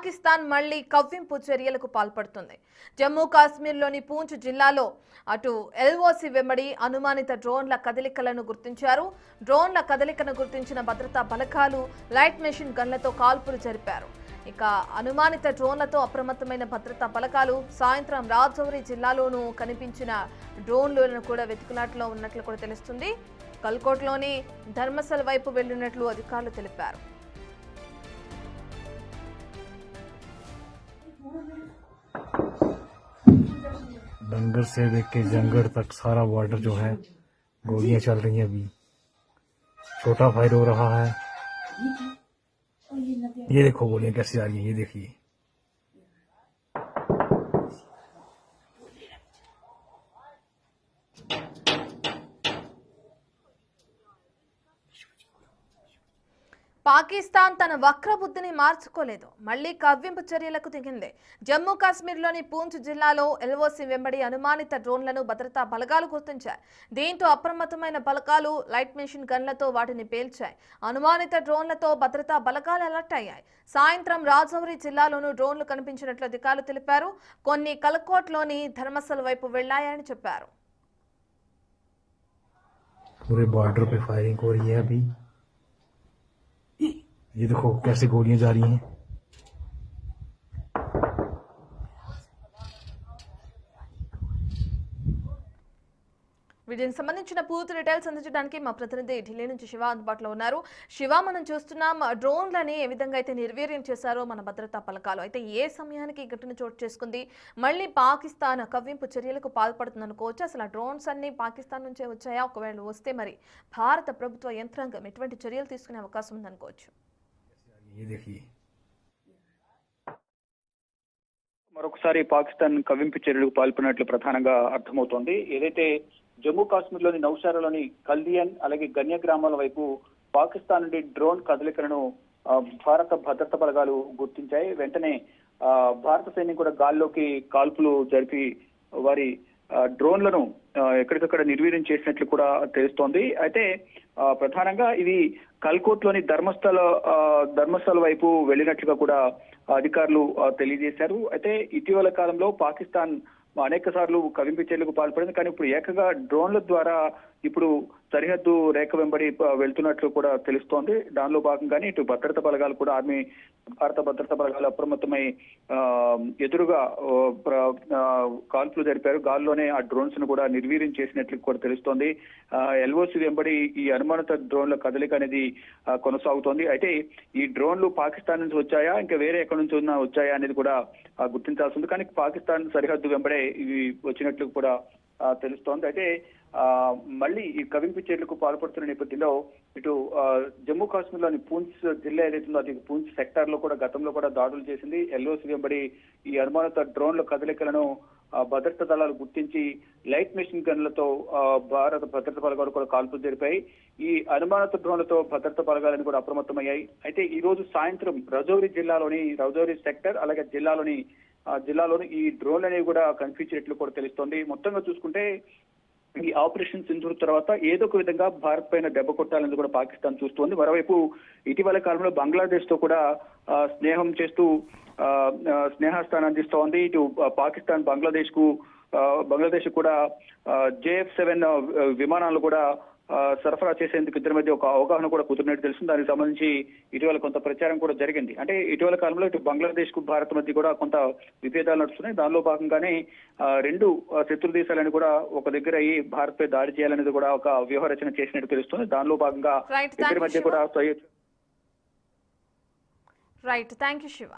పాకిస్తాన్ మళ్లీ కవ్వింపు చర్యలకు పాల్పడుతుంది. జమ్మూ కాశ్మీర్లోని పూంచ్ జిల్లాలో అటు ఎల్ఓసి వెంబడి అనుమానిత డ్రోన్ల కదలికలను గుర్తించారు. డ్రోన్ల కదలికను గుర్తించిన భద్రతా బలగాలు లైట్ మెషిన్ గన్లతో కాల్పులు జరిపారు. ఇక అనుమానిత డ్రోన్లతో అప్రమత్తమైన భద్రతా బలగాలు సాయంత్రం రాజౌరి జిల్లాలోనూ కనిపించిన డ్రోన్లను కూడా వెతుకులాటలో ఉన్నట్లు కూడా తెలుస్తుంది. కల్కోట్లోని ధర్మసల్ వైపు వెళ్లినట్లు అధికారులు తెలిపారు. डंगर से देख के जंगल तक सारा बॉर्डर जो है गोलियां चल रही हैं। अभी छोटा फायर हो रहा है। ये देखो गोलियां कैसे जा रही हैं, ये देखिए। పాకిస్తాన్ తన వక్రబుద్ధిని మార్చుకోలేదు, మళ్లీ కవ్వింపు చర్యలకు దిగింది. జమ్మూ కాశ్మీర్లోని పూంచ్ జిల్లాలో ఎల్ఓసి వెంబడి అనుమానిత డ్రోన్లను భద్రతా బలగాలు గుర్తించాయి. దీంతో అప్రమత్తమైన బలగాలు లైట్ మెషిన్ గన్లతో వాటిని పేల్చాయి. అనుమానిత డ్రోన్లతో భద్రతా బలగాలు అలర్ట్ అయ్యాయి. సాయంత్రం రాజౌరి జిల్లాలోనూ డ్రోన్లు కనిపించినట్లు అధికారులు తెలిపారు. కొన్ని కలకోట్లోని ధర్మసల్ వైపు వెళ్లాయని చెప్పారు. पूरे बॉर्डर पे फायरिंग हो रही है। अभी ये देखो कैसे गोलियां जा रही हैं। వీటికి సంబంధించిన పూర్తి డీటెయిల్స్ అందించడానికి మా ప్రతినిధి ఢిల్లీ నుంచి శివ అందుబాటులో ఉన్నారు. శివ, మనం చూస్తున్నాం డ్రోన్లని ఏ విధంగా అయితే నిర్వీర్యం చేశారో మన భద్రతా బలగాలు, అయితే ఏ సమయానికి ఘటన చోటు చేసుకుంది, మళ్ళీ పాకిస్తాన్ కవ్వింపు చర్యలకు పాల్పడుతుంది అనుకోవచ్చు. అసలు ఆ డ్రోన్స్ అన్ని పాకిస్తాన్ నుంచే వచ్చాయా? ఒకవేళ వస్తే మరి భారత ప్రభుత్వ యంత్రాంగం ఎటువంటి చర్యలు తీసుకునే అవకాశం ఉందనుకోవచ్చు? మరొకసారి పాకిస్తాన్ కవ్వింపు చర్యలకు పాల్పడినట్లు ప్రధానంగా అర్థమవుతోంది. ఏదైతే జమ్మూ కాశ్మీర్లోని నౌషారాలోని కల్దియన్ అలాగే గన్య గ్రామాల వైపు పాకిస్తాన్ నుండి డ్రోన్ కదలికలను భారత భద్రతా బలగాలు గుర్తించాయి. వెంటనే భారత సైన్యం కూడా గాల్లోకి కాల్పులు జరిపి వారి డ్రోన్లను ఎక్కడికక్కడ నిర్వీర్యం చేసినట్లు కూడా తెలుస్తోంది. అయితే ప్రధానంగా ఇది కల్కోట్లోని ధర్మస్థల వైపు వెళ్ళినట్లుగా కూడా అధికారులు తెలియజేశారు. అయితే ఇటీవల కాలంలో పాకిస్తాన్ అనేక సార్లు కవ్వింపు చర్యలకు పాల్పడింది, కానీ ఇప్పుడు ఏకంగా డ్రోన్ల ద్వారా ఇప్పుడు సరిహద్దు రేఖ వెంబడి వెళ్తున్నట్లు కూడా తెలుస్తోంది. దానిలో భాగంగానే ఇటు భద్రతా బలగాలు కూడా భారత భద్రతా బలగాలు అప్రమత్తమై ఎదురుగా కాల్పులు జరిపారు. గాల్లోనే ఆ డ్రోన్స్ ను కూడా నిర్వీర్యం చేసినట్లు కూడా తెలుస్తోంది. ఎల్ఓసి వెంబడి ఈ అనుమానిత డ్రోన్ల కదలిక అనేది కొనసాగుతోంది. అయితే ఈ డ్రోన్లు పాకిస్తాన్ నుంచి వచ్చాయా, ఇంకా వేరే ఎక్కడి నుంచి వచ్చాయా అనేది కూడా గుర్తించాల్సి ఉంది. కానీ పాకిస్తాన్ సరిహద్దు వెంబడే ఇవి వచ్చినట్లు కూడా తెలుస్తోంది. అయితే మళ్ళీ ఈ కవ్వింపు చర్యలకు పాల్పడుతున్న నేపథ్యంలో ఇటు జమ్మూ కాశ్మీర్లోని పూంచ్ జిల్లా ఏదైతుందో అది పూంచ్ సెక్టార్ లో కూడా గతంలో కూడా దాడులు చేసింది. ఎల్ఓసి వెంబడి ఈ అనుమానిత డ్రోన్ల కదలికలను భద్రతా దళాలు గుర్తించి లైట్ మెషిన్ గన్లతో భారత భద్రతా బలగాలు కూడా కాల్పులు జరిపాయి. ఈ అనుమానిత డ్రోన్లతో భద్రతా బలగాలను కూడా అప్రమత్తమయ్యాయి. అయితే ఈ రోజు సాయంత్రం రజౌరి సెక్టర్ అలాగే జిల్లాలోని ఈ డ్రోన్లు అనేవి కూడా కనిపించినట్లు కూడా తెలుస్తోంది. మొత్తంగా చూసుకుంటే ఈ ఆపరేషన్ సింధూర్ తర్వాత ఏదో ఒక విధంగా భారత్ పైన దెబ్బ కొట్టాలని కూడా పాకిస్తాన్ చూస్తోంది. మరోవైపు ఇటీవల కాలంలో బంగ్లాదేశ్ తో కూడా స్నేహం చేస్తూ స్నేహస్థానం అందిస్తోంది. ఇటు పాకిస్తాన్ బంగ్లాదేశ్ కూడా JF-7 విమానాలు కూడా సరఫరా చేసేందుకు ఇద్దరి మధ్య ఒక అవగాహన కూడా కుదిరినట్టు తెలుస్తుంది. దానికి సంబంధించి ఇటీవల కొంత ప్రచారం కూడా జరిగింది. అంటే ఇటీవల కాలంలో ఇటు బంగ్లాదేశ్ కు భారత్ మధ్య కూడా కొంత విభేదాలు నడుస్తున్నాయి. దానిలో భాగంగానే రెండు శత్రు దేశాలను కూడా ఒక దగ్గర అయ్యి భారత్ పై దాడి చేయాలనేది కూడా ఒక వ్యూహరచన చేసినట్టు తెలుస్తుంది. దానిలో భాగంగా ఇద్దరి మధ్య కూడా రైట్, థ్యాంక్ యూ శివ.